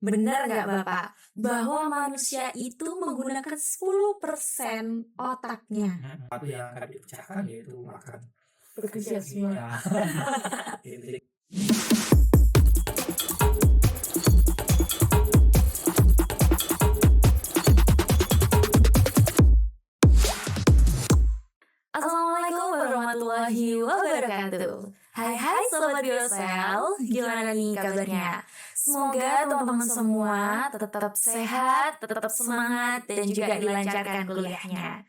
Benar nggak Bapak, bahwa manusia itu menggunakan 10% otaknya Tapi yang akan dipecahkan yaitu makan. bekerja semua? Ya. Jadi Assalamualaikum warahmatullahi wabarakatuh. Hai Sobat Biosel, gimana nih kabarnya? Semoga teman-teman semua tetap sehat, tetap semangat, dan juga dilancarkan kuliahnya.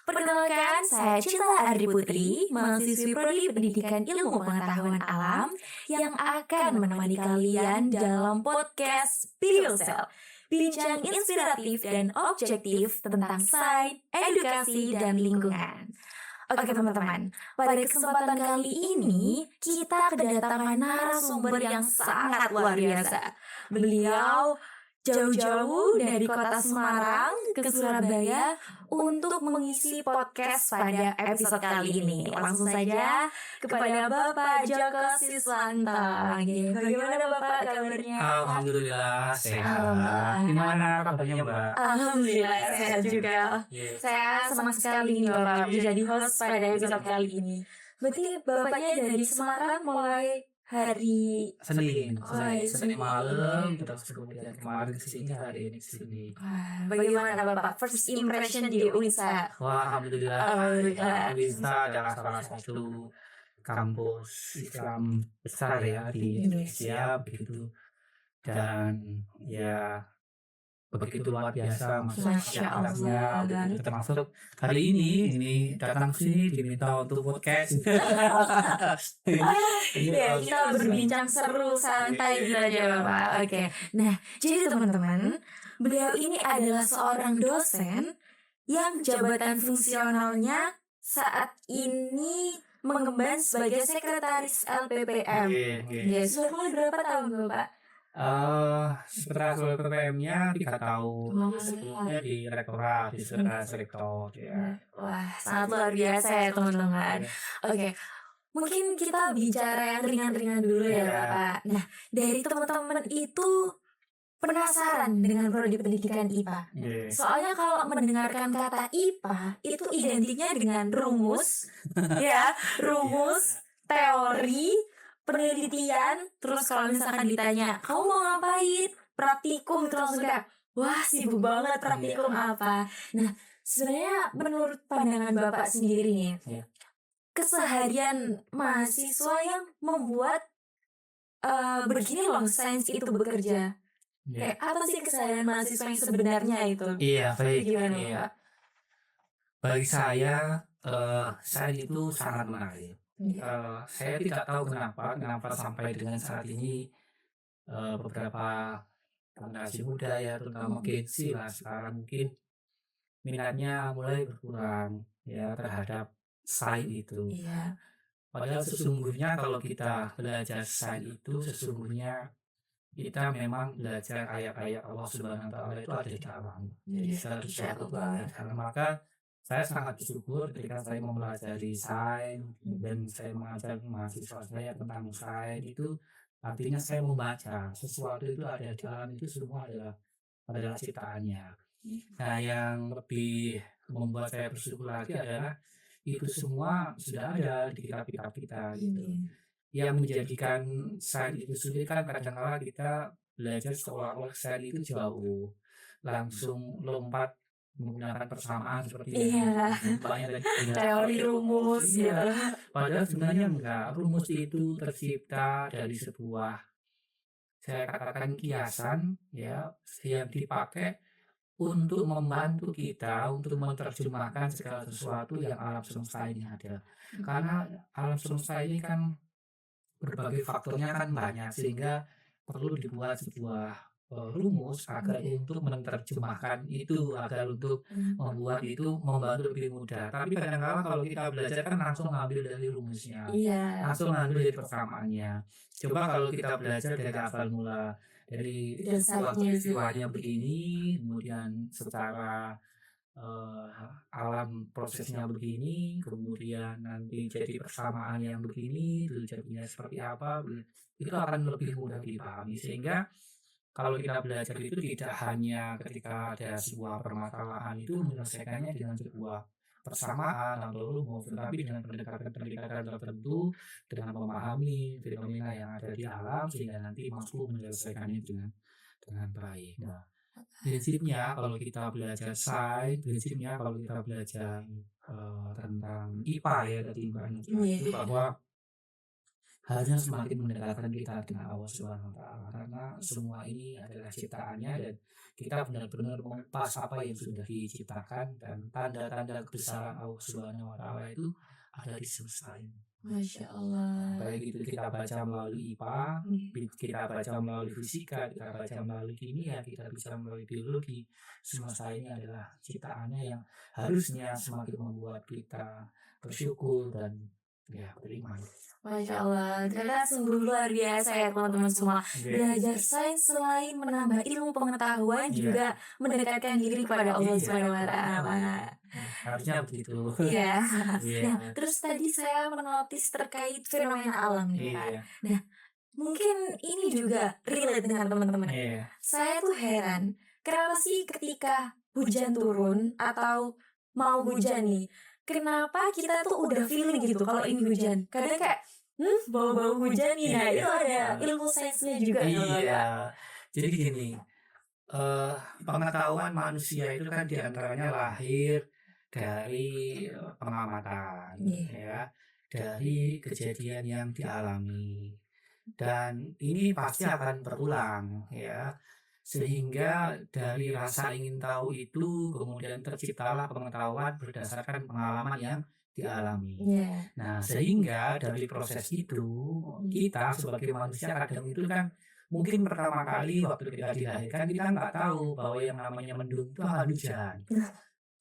Perkenalkan, saya Cinta Ardi Putri, mahasiswi Prodi Pendidikan Ilmu Pengetahuan Alam yang akan menemani kalian dalam podcast Biosel. Bincang inspiratif dan objektif tentang sains, edukasi, dan lingkungan. Oke teman-teman, pada kesempatan kali ini kita kedatangan narasumber yang sangat luar biasa. Beliau jauh-jauh dari kota Semarang ke Surabaya untuk mengisi podcast pada episode kali ini. Langsung saja kepada Bapak Joko Siswanto. Bagaimana Bapak kabarnya? alhamdulillah sehat. Alhamdulillah. Gimana kabarnya Mbak? Alhamdulillah sehat juga. Yes. Saya senang sekali nih Bapak menjadi host pada episode kali ini. Berarti Bapaknya dari Semarang mulai hari Senin, Oh, iya, Senin Senin. malam, terus kemudian kemarin kesini, hari ini kesini. Bagaimana Bapak first impression di UNSA? Wah, alhamdulillah. Alhamdulillah. Bisa adalah salah satu kampus Islam besar ya di Indonesia begitu, dan ya begitu luar biasa Masya Allah. begitu. Termasuk hari ini datang ke sini diminta untuk podcast. Ya, kita berbincang seru santai gitu aja Bapak. Oke. Nah, jadi teman-teman, beliau ini adalah seorang dosen yang jabatan fungsionalnya saat ini mengemban sebagai sekretaris LPPM. Ya, sudah mulai berapa tahun Bapak? Setelah selesai PPM-nya 3 tahun, Oh, sebelumnya di rektorat, di sekretaris rektor ya. Wah, sangat luar biasa ya teman-teman. Oke, mungkin kita bicara yang ringan-ringan dulu ya Bapak. Nah, dari teman-teman itu penasaran dengan prodi pendidikan IPA. Yes. Soalnya kalau mendengarkan kata IPA itu identiknya dengan rumus, ya, rumus, teori, penelitian, terus kalau misalkan ditanya, kamu mau ngapain? Praktikum, terus langsung kayak, wah sibuk banget praktikum apa. Nah, sebenarnya menurut pandangan Bapak sendiri nih, Iya. keseharian mahasiswa yang membuat begini loh sains itu bekerja. Kayak apa sih keseharian mahasiswa yang sebenarnya itu? Iya, baik. Gimana Iya. Bapak? Bagi saya itu sangat menarik. Saya tidak tahu kenapa sampai dengan saat ini beberapa generasi muda ya, terutama Gen Z lah sekarang mungkin minatnya mulai berkurang ya terhadap sains itu. Iya. Padahal sesungguhnya kalau kita belajar sains itu sesungguhnya kita memang belajar ayat-ayat Allah Subhanahu wa taala itu ada di dalam. Jadi Iya, seharusnya Insya itu Allah. ada di dalam. Maka saya sangat bersyukur ketika saya mempelajari sains dan saya mengajar mahasiswa saya tentang sains itu, artinya saya membaca sesuatu itu ada di dalam itu semua adalah ciptaannya. Nah, yang lebih membuat saya bersyukur lagi adalah itu semua sudah ada di kitab-kitab kita gitu. Yang menjadikan sains itu sulit kan kadang-kala kita belajar seolah-olah sains itu jauh, langsung lompat menggunakan persamaan seperti Iya. banyak dari Teori rumus Iya. gitu. Padahal sebenarnya enggak, rumus itu tercipta dari sebuah, saya katakan kiasan ya, yang dipakai untuk membantu kita untuk menerjemahkan segala sesuatu yang alam semesta ini ada. Karena alam semesta ini kan berbagai faktornya kan banyak sehingga perlu dibuat sebuah rumus agar untuk menerjemahkan itu, agar untuk membuat itu membantu lebih mudah. Tapi kadang-kala kalau kita belajar kan langsung ngambil dari rumusnya, Iya. langsung ngambil dari persamaannya. Coba kalau kita belajar dari awal mula, dari Dasarnya. peristiwanya begini, kemudian secara alam prosesnya begini, kemudian nanti jadi persamaan yang begini, itu jadinya seperti apa, itu akan lebih mudah dipahami. Sehingga kalau kita belajar itu tidak hanya ketika ada sebuah permasalahan itu menyelesaikannya dengan sebuah persamaan atau rumus, tetapi dengan pendekatan-pendekatan tertentu, dengan memahami fenomena yang ada di alam sehingga nanti mampu menyelesaikannya dengan baik. Nah, prinsipnya kalau kita belajar sains, prinsipnya kalau kita belajar tentang IPA ya tadi Mbaknya itu Iya. bahwa harusnya semakin mendekatkan kita dengan Allah Subhanahu wa taala karena semua ini adalah ciptaannya dan kita benar-benar mengupas apa yang sudah diciptakan dan tanda-tanda kebesaran Allah Subhanahu wa taala itu ada di semesta ini. Masya Allah. Baik itu kita baca melalui IPA, kita baca melalui fisika, kita baca melalui kimia, kita bisa melalui biologi. Semesta ini adalah ciptaannya yang harusnya semakin membuat kita bersyukur dan ya beriman. Masya Allah, ternyata sungguh luar biasa ya teman-teman semua. Belajar sains selain menambah ilmu pengetahuan Iya. juga mendekatkan diri kepada Allah Iya. Subhanahu wa taala. Harusnya begitu. Iya. Iya. Nah, terus tadi saya menotis terkait fenomena alam nih, Pak. Iya. Mungkin ini juga relate dengan teman-teman. Iya. Saya tuh heran, kenapa sih ketika hujan turun atau mau hujan nih, kenapa kita tuh udah feeling gitu kalau ini hujan? Kadang kayak, bau-bau hujan nih. Nah, itu ada ilmu sainsnya juga ya, Pak. Iya. Jadi gini, pengetahuan manusia itu kan diantaranya lahir dari pengamatan, ya, dari kejadian yang dialami, dan ini pasti akan berulang, ya, sehingga dari rasa ingin tahu itu kemudian terciptalah pengetahuan berdasarkan pengalaman yang dialami. Iya. Nah, sehingga dari proses itu kita sebagai manusia kadang itu kan mungkin pertama kali waktu kita dilahirkan kita nggak tahu bahwa yang namanya mendung itu akan hujan.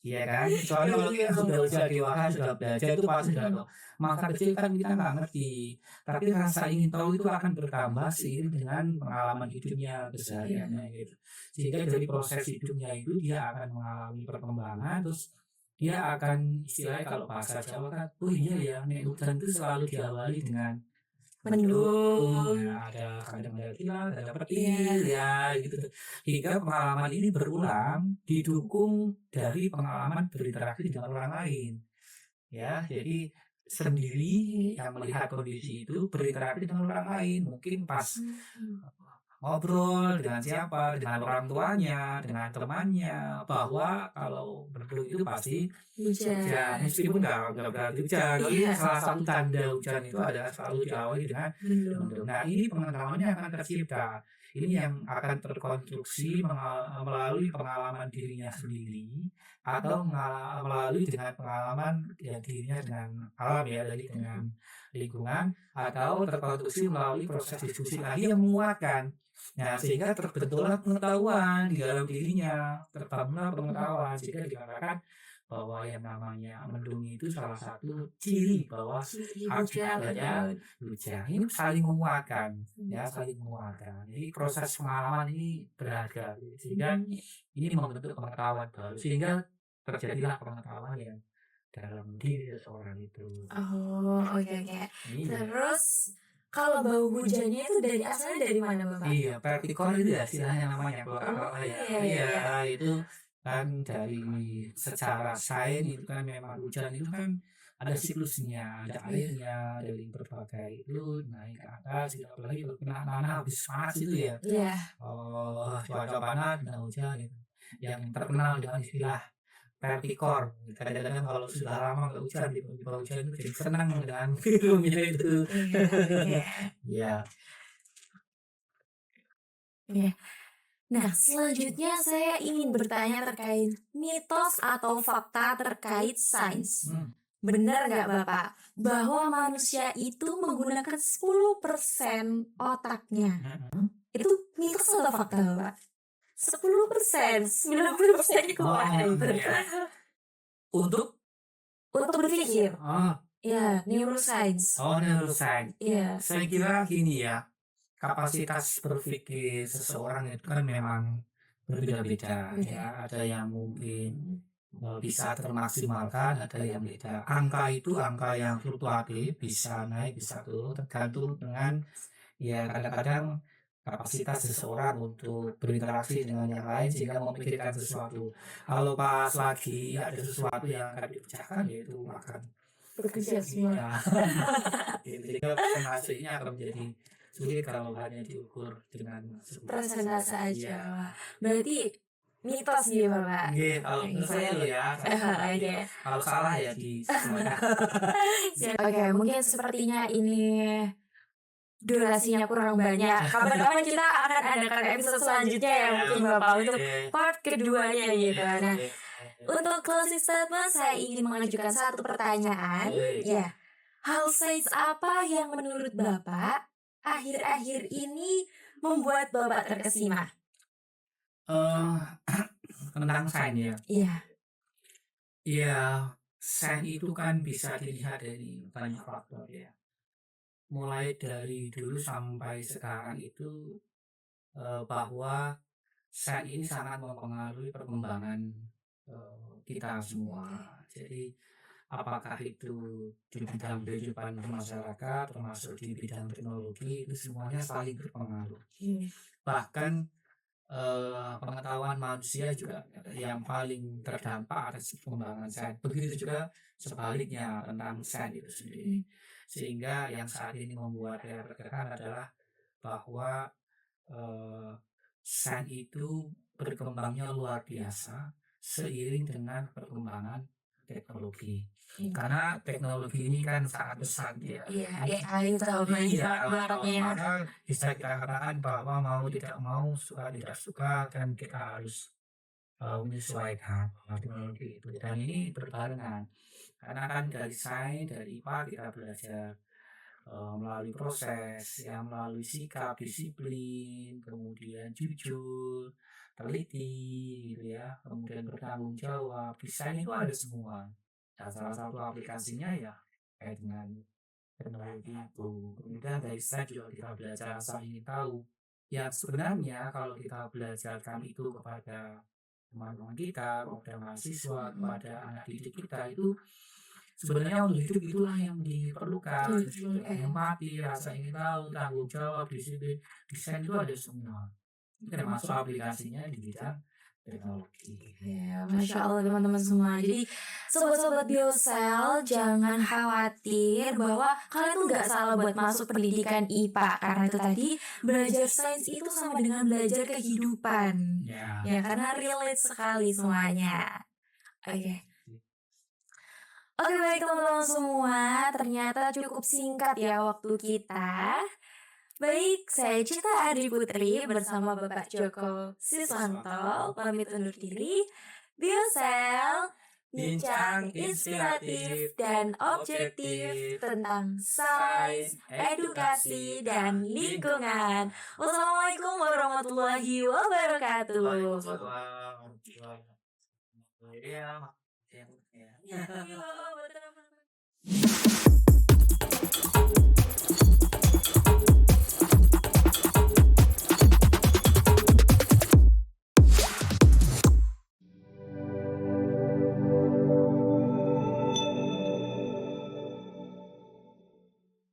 Iya kan? Soalnya kalau kita sudah usia dewasa sudah belajar itu pasti sudah tahu. Masa kecil kan kita nggak ngerti. Tapi rasa ingin tahu itu akan bertambah seiring dengan pengalaman hidupnya kesehariannya gitu. Sehingga dari proses hidupnya itu dia akan mengalami perkembangan terus dia akan istilahnya kalau bahasa Jawa kan, oh iya ya, nek hujan itu selalu diawali dengan Mendung. ya, kadang ada kilat, ada petir, ya gitu. Hingga pengalaman ini berulang didukung dari pengalaman berinteraksi dengan orang lain. Ya, jadi sendiri yang melihat kondisi itu berinteraksi dengan orang lain, mungkin pas ngobrol dengan siapa, dengan orang tuanya, dengan temannya, bahwa kalau mendung itu pasti Hujan. hujan, meskipun nggak berarti hujan, tapi Iya. salah satu tanda hujan itu adalah selalu diawali dengan mendung. Nah, ini pengetahuannya akan tercipta. Ini yang akan terkonstruksi melalui pengalaman dirinya sendiri atau melalui dengan pengalaman ya, dirinya dengan alam ya, jadi dengan lingkungan atau terkonstruksi melalui proses diskusi lagi yang menguatkan. Nah, sehingga terbentuklah pengetahuan di dalam dirinya, terbangunlah pengetahuan sehingga dikatakan bahwa yang namanya mendung itu salah satu ciri bahwa Hujan. adanya hujan. Ini saling menguatkan, ya saling menguatkan. Jadi proses pengalaman ini berharga, sehingga ini membentuk pengetahuan baru, sehingga terjadilah pengetahuan yang dalam diri seseorang itu. Oh, oke. Iya. Terus kalau bau hujannya itu asalnya dari mana, Bapak? Iya, vertikal itu ya istilahnya namanya. Oh, Ya, iya. itu kan dari secara sains itu kan memang hujan itu kan ada siklusnya, ada airnya dari berbagai itu naik ke atas, gitu. Apalagi kalau kena tanah habis panas itu ya. Iya. Oh, cuaca panas, kena hujan gitu. Yang terkenal dengan istilah vertikor. Kadang-kadang kalau sudah lama nggak hujan, tiba-tiba hujan itu jadi senang dengan filmnya itu. Iya. Ya. Nah, selanjutnya saya ingin bertanya terkait mitos atau fakta terkait sains. Benar nggak Bapak, bahwa manusia itu menggunakan 10% otaknya? Itu mitos atau fakta Bapak? 10%, 90% kemana itu? Untuk berpikir. Ya, neuroscience. Neuroscience. Iya. Saya kira gini ya, kapasitas berpikir seseorang itu kan memang berbeda-beda ya. Ada yang mungkin bisa termaksimalkan, ada yang tidak. Angka itu angka yang fluktuatif, bisa naik, bisa turun, tergantung dengan ya kadang-kadang kapasitas seseorang untuk berinteraksi dengan yang lain sehingga memikirkan sesuatu. Kalau pas lagi ada sesuatu yang akan dipecahkan, yaitu akan Bekerja semua. ya gitu. Sehingga presentasinya akan menjadi sulit kalau hanya diukur dengan sebuah Presentase aja. iya. Wah, berarti mitos nih Bapak. Nggih, kalau menurut saya loh ya, Oke. kalau salah ya disesuaikan. Oke, mungkin sepertinya ini durasinya kurang banyak. Kapan-kapan kita akan adakan episode selanjutnya ya mungkin Bapak untuk part keduanya gitu. Nah, untuk closing statement saya ingin mengajukan satu pertanyaan. Ya, hal sains apa yang menurut Bapak akhir-akhir ini membuat Bapak terkesima? Tentang sains ya. Iya. Iya, sains itu kan bisa dilihat dari banyak faktor ya. Mulai dari dulu sampai sekarang itu bahwa sains ini sangat mempengaruhi perkembangan kita semua. Jadi apakah itu di bidang kehidupan masyarakat, termasuk di bidang teknologi, itu semuanya saling berpengaruh. Bahkan pengetahuan manusia juga yang paling terdampak atas perkembangan sains. Begitu juga sebaliknya tentang sains itu sendiri. Sehingga yang saat ini membuat saya tergerak adalah bahwa sains itu berkembangnya luar biasa seiring dengan perkembangan teknologi. Karena teknologi ini kan sangat besar ya. Iya, AI itu Iya, banyak. maka bisa kita katakan bahwa mau tidak mau, suka tidak suka, kan kita harus menyesuaikan teknologi itu. Dan ini berbarengan. Karena kan dari sains, dari IPA kita belajar melalui proses, yang melalui sikap, disiplin, kemudian jujur, teliti, gitu ya, kemudian bertanggung jawab. Di sains itu ada semua. Nah, salah satu aplikasinya ya kayak dengan teknologi itu. Kemudian dari sains juga kita belajar asal ingin tahu. Ya sebenarnya kalau kita belajarkan itu kepada teman-teman kita, kepada mahasiswa, kepada anak didik kita itu sebenarnya untuk hidup itulah yang diperlukan. Empati, rasa ingin tahu, tanggung jawab, disiplin, desain itu ada semua. Ini termasuk aplikasinya di bidang teknologi. Ya, Masya Allah teman-teman semua. Jadi sobat-sobat Biosel jangan khawatir bahwa kalian tuh gak salah buat masuk pendidikan IPA. Karena itu tadi belajar sains itu sama dengan belajar kehidupan. Ya, karena relate sekali semuanya. Oke. Oke baik teman-teman semua, ternyata cukup singkat ya waktu kita. Baik, saya Cita Adri Putri bersama Bapak Joko Siswanto pamit undur diri. Biosel, bincang inspiratif dan objektif tentang sains, edukasi, dan lingkungan. Wassalamualaikum warahmatullahi wabarakatuh. Ya. Iya, betul.